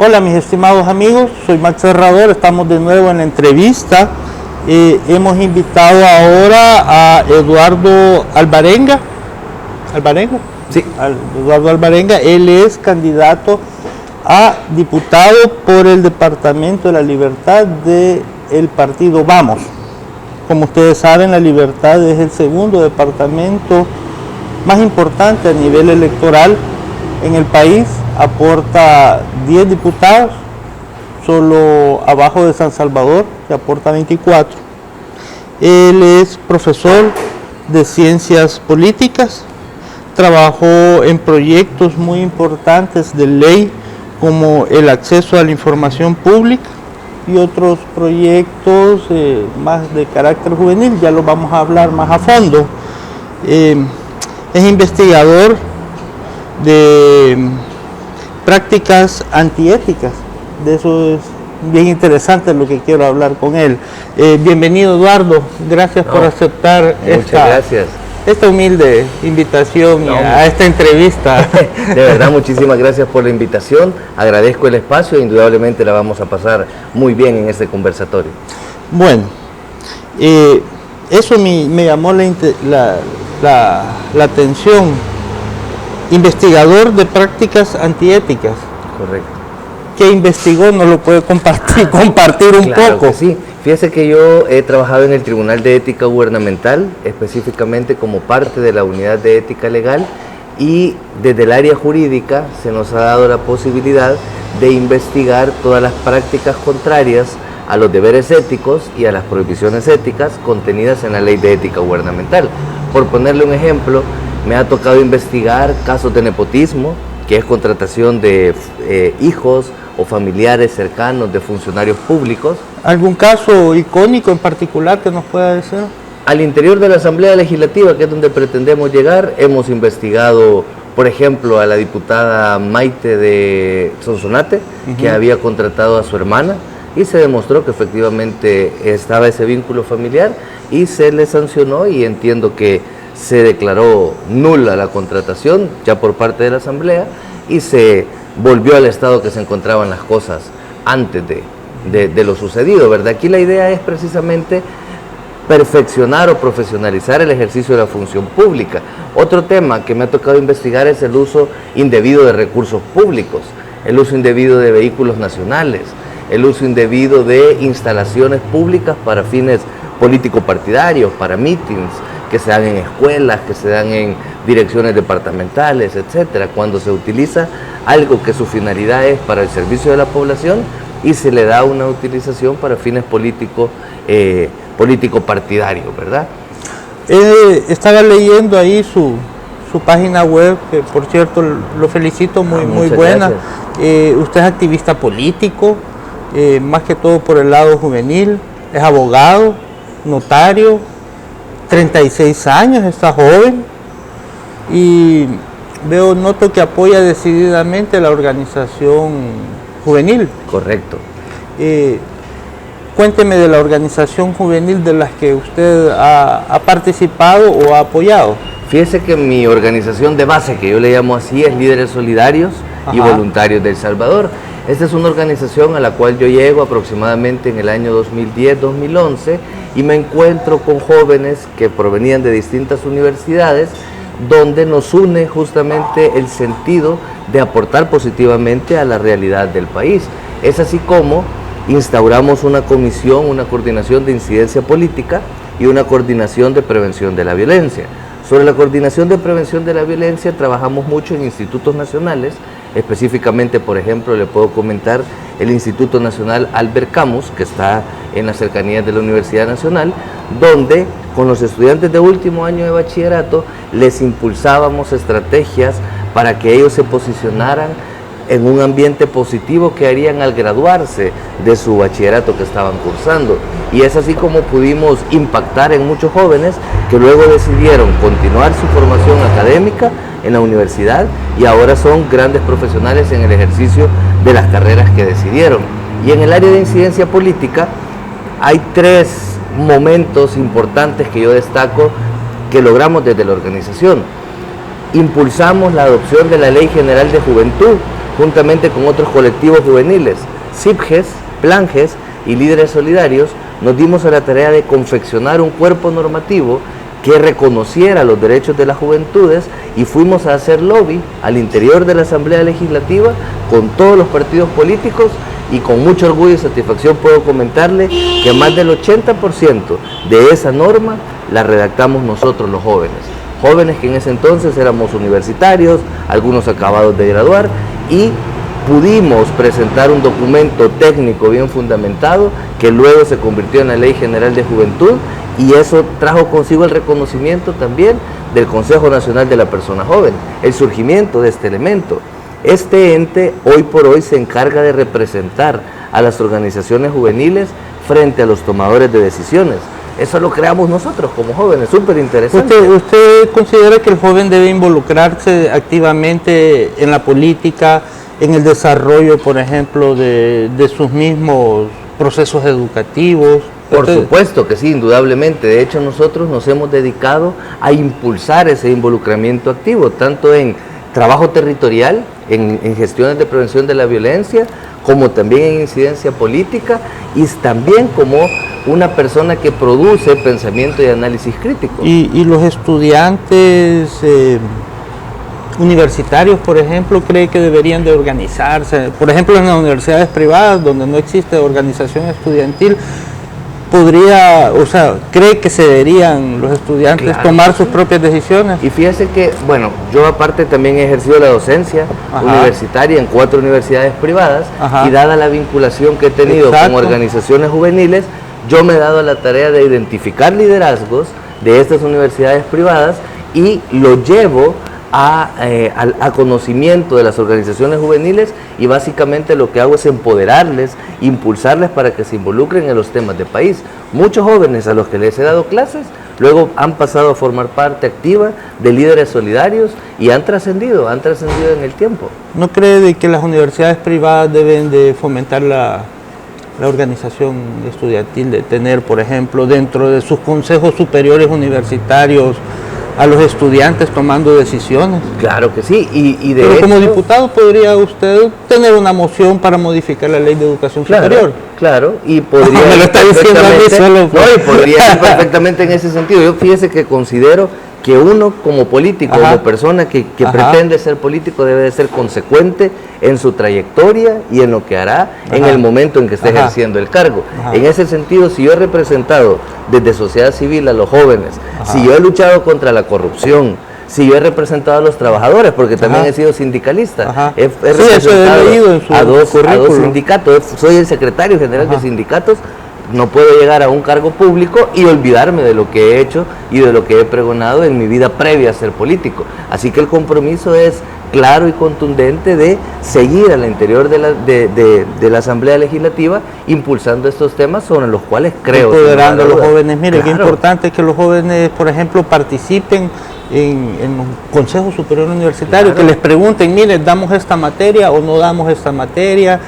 Hola mis estimados amigos, soy Max Serrador, estamos de nuevo en la entrevista. Hemos invitado ahora a Eduardo Alvarenga. ¿Alvarenga? Sí. Eduardo Alvarenga, él es candidato a diputado por el Departamento de la Libertad del partido Vamos. Como ustedes saben, La Libertad es el segundo departamento más importante a nivel electoral en el país, aporta 10 diputados, solo abajo de San Salvador, que aporta 24. Él es profesor de Ciencias Políticas, trabajó en proyectos muy importantes de ley como el acceso a la información pública y otros proyectos más de carácter juvenil, ya lo vamos a hablar más a fondo. Es investigador de prácticas antiéticas, de eso es bien interesante lo que quiero hablar con él. Bienvenido Eduardo, gracias por aceptar esta humilde invitación a esta entrevista. De verdad, muchísimas gracias por la invitación, agradezco el espacio e indudablemente la vamos a pasar muy bien en este conversatorio. Bueno, eso me llamó la atención. Investigador de prácticas antiéticas. Correcto. ¿Qué investigó? ¿Nos lo puede compartir un claro poco? Que sí. Fíjese que yo he trabajado en el Tribunal de Ética Gubernamental, específicamente como parte de la Unidad de Ética Legal, y desde el área jurídica se nos ha dado la posibilidad de investigar todas las prácticas contrarias a los deberes éticos y a las prohibiciones éticas contenidas en la Ley de Ética Gubernamental. Por ponerle un ejemplo, me ha tocado investigar casos de nepotismo, que es contratación de hijos o familiares cercanos de funcionarios públicos. ¿Algún caso icónico en particular que nos pueda decir? Al interior de la Asamblea Legislativa, que es donde pretendemos llegar, hemos investigado, por ejemplo, a la diputada Maite de Sonsonate, que había contratado a su hermana, y se demostró que efectivamente estaba ese vínculo familiar y se le sancionó, y entiendo que se declaró nula la contratación ya por parte de la Asamblea y se volvió al estado que se encontraban las cosas antes de lo sucedido, ¿verdad? Aquí la idea es precisamente perfeccionar o profesionalizar el ejercicio de la función pública. Otro tema que me ha tocado investigar es el uso indebido de recursos públicos, el uso indebido de vehículos nacionales, el uso indebido de instalaciones públicas para fines político-partidarios, para mítines, que se dan en escuelas, que se dan en direcciones departamentales, etcétera, cuando se utiliza algo que su finalidad es para el servicio de la población y se le da una utilización para fines político-partidarios, ¿verdad? Estaba leyendo ahí su página web, que por cierto lo felicito, muy buena. Usted es activista político, más que todo por el lado juvenil, es abogado, notario, 36 años, está joven, y noto que apoya decididamente la organización juvenil. Correcto. Cuénteme de la organización juvenil de las que usted ha participado o ha apoyado. Fíjese que mi organización de base, que yo le llamo así, es Líderes Solidarios y Voluntarios del Salvador. Esta es una organización a la cual yo llego aproximadamente en el año 2010-2011 y me encuentro con jóvenes que provenían de distintas universidades, donde nos une justamente el sentido de aportar positivamente a la realidad del país. Es así como instauramos una comisión, una coordinación de incidencia política y una coordinación de prevención de la violencia. Sobre la coordinación de prevención de la violencia trabajamos mucho en institutos nacionales, específicamente, por ejemplo, le puedo comentar el Instituto Nacional Albert Camus, que está en las cercanías de la Universidad Nacional, donde con los estudiantes de último año de bachillerato les impulsábamos estrategias para que ellos se posicionaran en un ambiente positivo que harían al graduarse de su bachillerato que estaban cursando. Y es así como pudimos impactar en muchos jóvenes que luego decidieron continuar su formación académica en la universidad y ahora son grandes profesionales en el ejercicio de las carreras que decidieron. Y en el área de incidencia política hay 3 momentos importantes que yo destaco que logramos desde la organización. Impulsamos la adopción de la Ley General de Juventud, juntamente con otros colectivos juveniles, CIPGES, PLANGES y Líderes Solidarios, nos dimos a la tarea de confeccionar un cuerpo normativo que reconociera los derechos de las juventudes y fuimos a hacer lobby al interior de la Asamblea Legislativa con todos los partidos políticos y con mucho orgullo y satisfacción puedo comentarle que más del 80% de esa norma la redactamos nosotros los jóvenes. Jóvenes que en ese entonces éramos universitarios, algunos acabados de graduar y pudimos presentar un documento técnico bien fundamentado que luego se convirtió en la Ley General de Juventud y eso trajo consigo el reconocimiento también del Consejo Nacional de la Persona Joven, el surgimiento de este elemento. Este ente hoy por hoy se encarga de representar a las organizaciones juveniles frente a los tomadores de decisiones. Eso lo creamos nosotros como jóvenes, súper interesante. ¿Usted considera que el joven debe involucrarse activamente en la política, en el desarrollo, por ejemplo, de sus mismos procesos educativos? Por supuesto que sí, indudablemente. De hecho, nosotros nos hemos dedicado a impulsar ese involucramiento activo, tanto en trabajo territorial, en gestiones de prevención de la violencia, como también en incidencia política y también como una persona que produce pensamiento y análisis crítico. ¿Y los estudiantes universitarios, por ejemplo, cree que deberían de organizarse? Por ejemplo, en las universidades privadas, donde no existe organización estudiantil, cree que se deberían los estudiantes tomar sus propias decisiones. Y fíjese que, bueno, yo aparte también he ejercido la docencia universitaria en 4 universidades privadas y dada la vinculación que he tenido con organizaciones juveniles, yo me he dado la tarea de identificar liderazgos de estas universidades privadas y lo llevo a conocimiento de las organizaciones juveniles y básicamente lo que hago es empoderarles, impulsarles para que se involucren en los temas de país. Muchos jóvenes a los que les he dado clases luego han pasado a formar parte activa de Líderes Solidarios y han trascendido en el tiempo. ¿No cree de que las universidades privadas deben de fomentar la organización estudiantil, de tener, por ejemplo, dentro de sus consejos superiores universitarios a los estudiantes tomando decisiones? Claro que sí, Pero hecho, como diputado podría usted tener una moción para modificar la ley de educación superior. Claro, y podría me lo está diciendo a mí solo. No, y podría ir perfectamente en ese sentido. Yo fíjese que considero que uno como político, como persona que pretende ser político, debe de ser consecuente en su trayectoria y en lo que hará en el momento en que esté ejerciendo el cargo. En ese sentido, si yo he representado desde sociedad civil a los jóvenes, si yo he luchado contra la corrupción, si yo he representado a los trabajadores, porque también he sido sindicalista, he representado a dos sindicatos, soy el secretario general de sindicatos, no puedo llegar a un cargo público y olvidarme de lo que he hecho y de lo que he pregonado en mi vida previa a ser político. Así que el compromiso es claro y contundente de seguir al interior de la Asamblea Legislativa impulsando estos temas sobre los cuales creo. Empoderando a los jóvenes. Mire, qué importante es que los jóvenes, por ejemplo, participen en un Consejo Superior Universitario, que les pregunten, mire, ¿damos esta materia o no damos esta materia?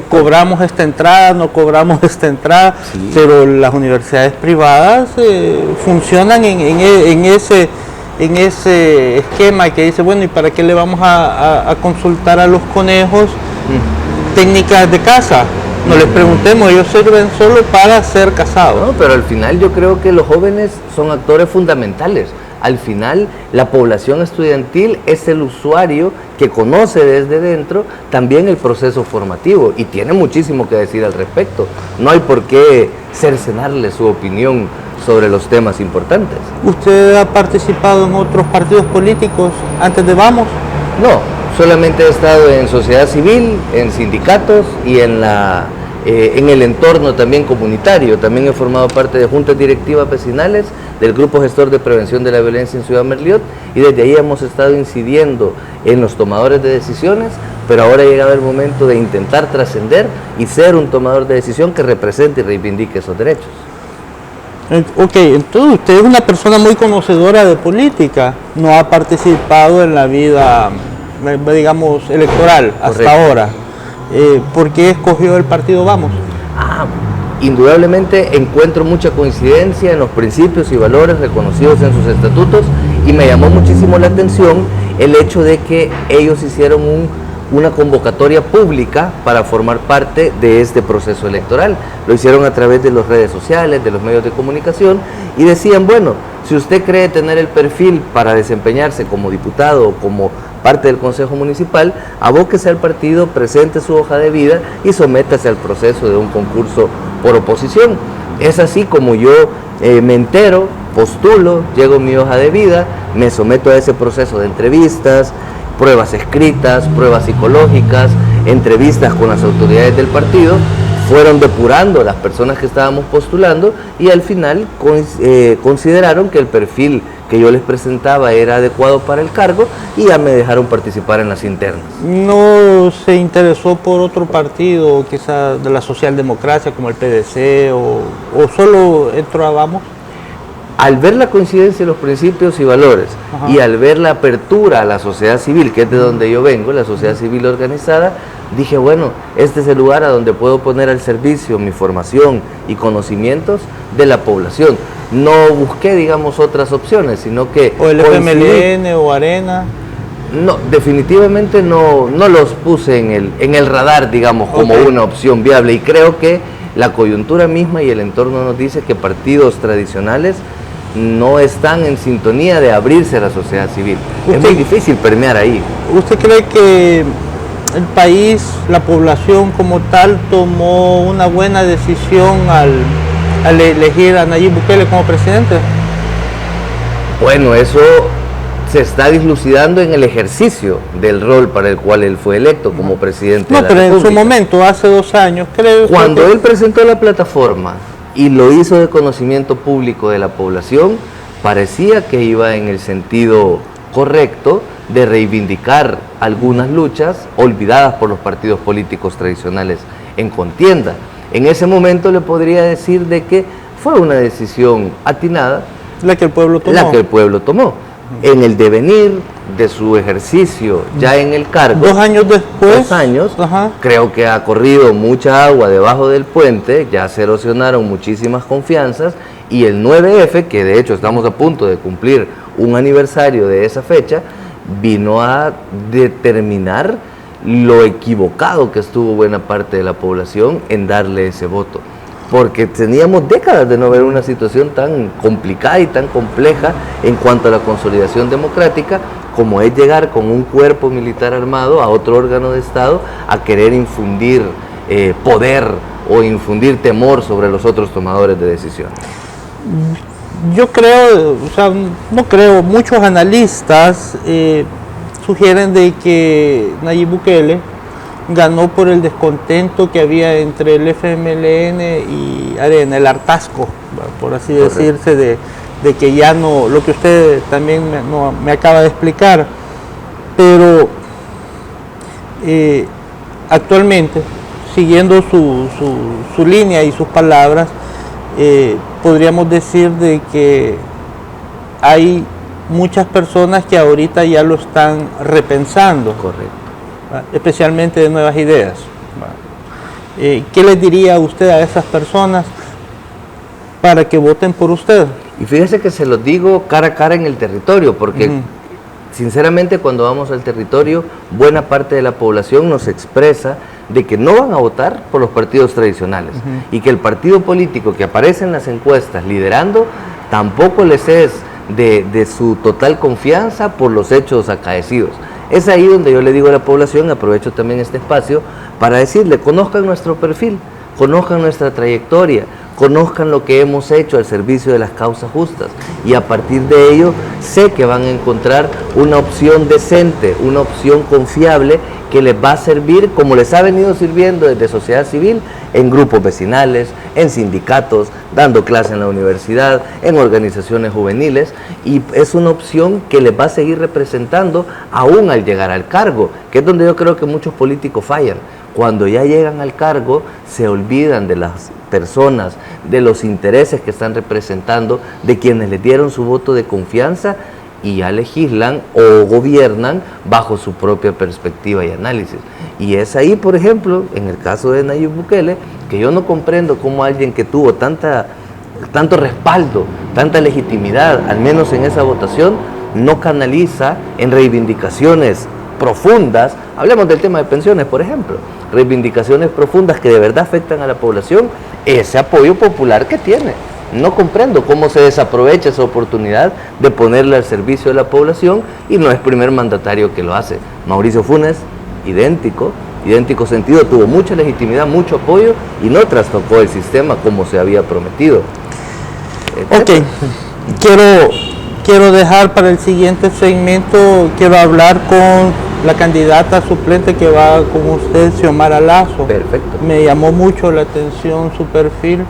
¿Cobramos esta entrada, no cobramos esta entrada? Pero las universidades privadas funcionan en ese esquema que dice, bueno, ¿y para qué le vamos a consultar a los conejos técnicas de casa? No les preguntemos, ellos sirven solo para ser casados. No, pero al final yo creo que los jóvenes son actores fundamentales. Al final, la población estudiantil es el usuario que conoce desde dentro también el proceso formativo y tiene muchísimo que decir al respecto. No hay por qué cercenarle su opinión sobre los temas importantes. ¿Usted ha participado en otros partidos políticos antes de Vamos? No, solamente he estado en sociedad civil, en sindicatos y en el entorno también comunitario. También he formado parte de juntas directivas vecinales del Grupo Gestor de Prevención de la Violencia en Ciudad Merliot y desde ahí hemos estado incidiendo en los tomadores de decisiones, pero ahora ha llegado el momento de intentar trascender y ser un tomador de decisión que represente y reivindique esos derechos. Ok, entonces usted es una persona muy conocedora de política, no ha participado en la vida, digamos, electoral hasta ahora. ¿Por qué escogió el partido Vamos? Indudablemente encuentro mucha coincidencia en los principios y valores reconocidos en sus estatutos y me llamó muchísimo la atención el hecho de que ellos hicieron una convocatoria pública para formar parte de este proceso electoral. Lo hicieron a través de las redes sociales, de los medios de comunicación, y decían, bueno, si usted cree tener el perfil para desempeñarse como diputado o como parte del Consejo Municipal, abóquese al partido, presente su hoja de vida y sométase al proceso de un concurso por oposición. Es así como yo me entero, postulo, llego mi hoja de vida, me someto a ese proceso de entrevistas, pruebas escritas, pruebas psicológicas, entrevistas con las autoridades del partido. Fueron depurando las personas que estábamos postulando y al final consideraron que el perfil que yo les presentaba era adecuado para el cargo y ya me dejaron participar en las internas. ¿No se interesó por otro partido, quizás de la socialdemocracia como el PDC, o solo entró a Vamos? Al ver la coincidencia de los principios y valores, ajá, y al ver la apertura a la sociedad civil, que es de donde yo vengo, la sociedad civil organizada, dije, bueno, este es el lugar a donde puedo poner al servicio mi formación y conocimientos de la población. No busqué, digamos, otras opciones, sino que... ¿O el FMLN o Arena? No, definitivamente no los puse en el radar, digamos, como una opción viable, y creo que la coyuntura misma y el entorno nos dice que partidos tradicionales no están en sintonía de abrirse a la sociedad civil. Es muy difícil permear ahí. ¿Usted cree que el país, la población como tal, tomó una buena decisión al elegir a Nayib Bukele como presidente? Bueno, eso se está dilucidando en el ejercicio del rol para el cual él fue electo como presidente de la República. No, pero en su momento, hace 2 años, creo... Cuando él presentó la plataforma y lo hizo de conocimiento público de la población, parecía que iba en el sentido correcto de reivindicar algunas luchas olvidadas por los partidos políticos tradicionales en contienda. En ese momento le podría decir de que fue una decisión atinada. La que el pueblo tomó. La que el pueblo tomó. En el devenir de su ejercicio ya en el cargo, 2 años después, 2 años, creo que ha corrido mucha agua debajo del puente, ya se erosionaron muchísimas confianzas, y el 9F, que de hecho estamos a punto de cumplir un aniversario de esa fecha, vino a determinar lo equivocado que estuvo buena parte de la población en darle ese voto. Porque teníamos décadas de no ver una situación tan complicada y tan compleja en cuanto a la consolidación democrática, como es llegar con un cuerpo militar armado a otro órgano de Estado a querer infundir poder o infundir temor sobre los otros tomadores de decisiones. Yo creo, o sea, no creo, muchos analistas sugieren de que Nayib Bukele ganó por el descontento que había entre el FMLN y Arena, el hartazgo, por así decirse, de que ya no, lo que usted también me acaba de explicar, pero actualmente, siguiendo su línea y sus palabras, podríamos decir de que hay muchas personas que ahorita ya lo están repensando. Correcto. Especialmente de nuevas ideas. ¿Qué les diría usted a esas personas para que voten por usted? Y fíjese que se los digo cara a cara en el territorio, porque sinceramente cuando vamos al territorio, buena parte de la población nos expresa de que no van a votar por los partidos tradicionales y que el partido político que aparece en las encuestas liderando tampoco les es de su total confianza por los hechos acaecidos. Es ahí donde yo le digo a la población, aprovecho también este espacio para decirle, conozcan nuestro perfil, conozcan nuestra trayectoria, conozcan lo que hemos hecho al servicio de las causas justas, y a partir de ello sé que van a encontrar una opción decente, una opción confiable que les va a servir como les ha venido sirviendo desde sociedad civil, en grupos vecinales, en sindicatos, dando clase en la universidad, en organizaciones juveniles, y es una opción que les va a seguir representando aún al llegar al cargo, que es donde yo creo que muchos políticos fallan. Cuando ya llegan al cargo, se olvidan de las personas, de los intereses que están representando, de quienes les dieron su voto de confianza, y ya legislan o gobiernan bajo su propia perspectiva y análisis. Y es ahí, por ejemplo, en el caso de Nayib Bukele, que yo no comprendo cómo alguien que tuvo tanto respaldo, tanta legitimidad, al menos en esa votación, no canaliza en reivindicaciones profundas Hablemos del tema de pensiones, por ejemplo. Reivindicaciones profundas que de verdad afectan a la población, ese apoyo popular que tiene. No comprendo cómo se desaprovecha esa oportunidad de ponerle al servicio de la población y no es primer mandatario que lo hace. Mauricio Funes, idéntico sentido, tuvo mucha legitimidad, mucho apoyo y no trastocó el sistema como se había prometido. Ok, quiero dejar para el siguiente segmento, quiero hablar con la candidata suplente que va con usted, Xiomara Lazo. Perfecto. Me llamó mucho la atención su perfil,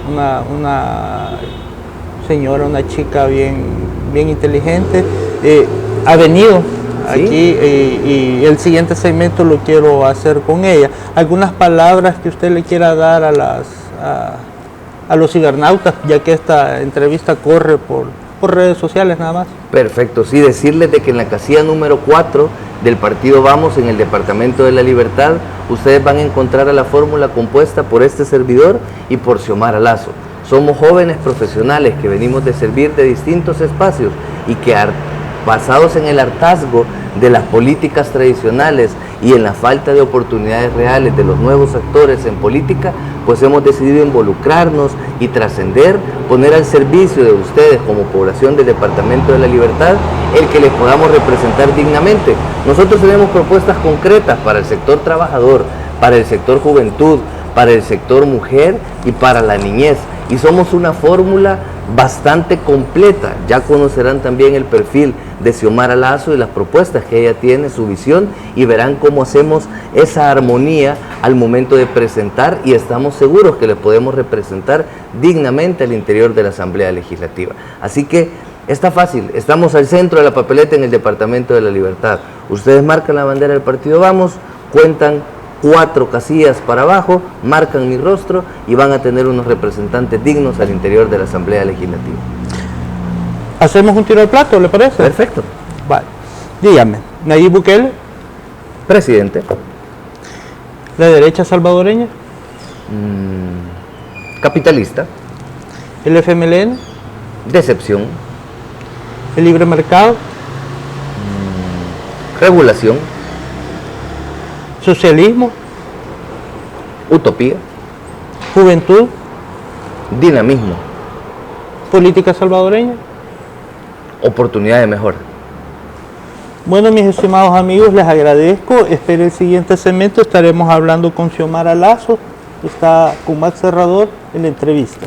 una señora, una chica bien inteligente. Ha venido ¿Sí? aquí y el siguiente segmento lo quiero hacer con ella. ¿Algunas palabras que usted le quiera dar a los cibernautas, ya que esta entrevista corre por redes sociales nada más? Perfecto, sí, decirles de que en la casilla número 4 del partido Vamos, en el Departamento de la Libertad, ustedes van a encontrar a la fórmula compuesta por este servidor y por Xiomara Lazo. Somos jóvenes profesionales que venimos de servir de distintos espacios y que basados en el hartazgo de las políticas tradicionales y en la falta de oportunidades reales de los nuevos actores en política, pues hemos decidido involucrarnos y trascender, poner al servicio de ustedes como población del Departamento de la Libertad el que les podamos representar dignamente. Nosotros tenemos propuestas concretas para el sector trabajador, para el sector juventud, para el sector mujer y para la niñez. Y somos una fórmula bastante completa. Ya conocerán también el perfil de Xiomara Lazo y las propuestas que ella tiene, su visión, y verán cómo hacemos esa armonía al momento de presentar y estamos seguros que le podemos representar dignamente al interior de la Asamblea Legislativa. Así que está fácil, estamos al centro de la papeleta en el Departamento de la Libertad. Ustedes marcan la bandera del partido Vamos, cuentan 4 casillas para abajo, marcan mi rostro y van a tener unos representantes dignos al interior de la Asamblea Legislativa. ¿Hacemos un tiro al plato, le parece? Perfecto. Vale. Dígame, Nayib Bukele, Presidente. la derecha salvadoreña, Capitalista. el FMLN, Decepción. el libre mercado, Regulación. socialismo, Utopía. juventud, Dinamismo. política salvadoreña. Oportunidad de mejora. Bueno, mis estimados amigos, les agradezco. Espero el siguiente segmento. Estaremos hablando con Xiomara Lazo. Está con Max Serrador en la entrevista.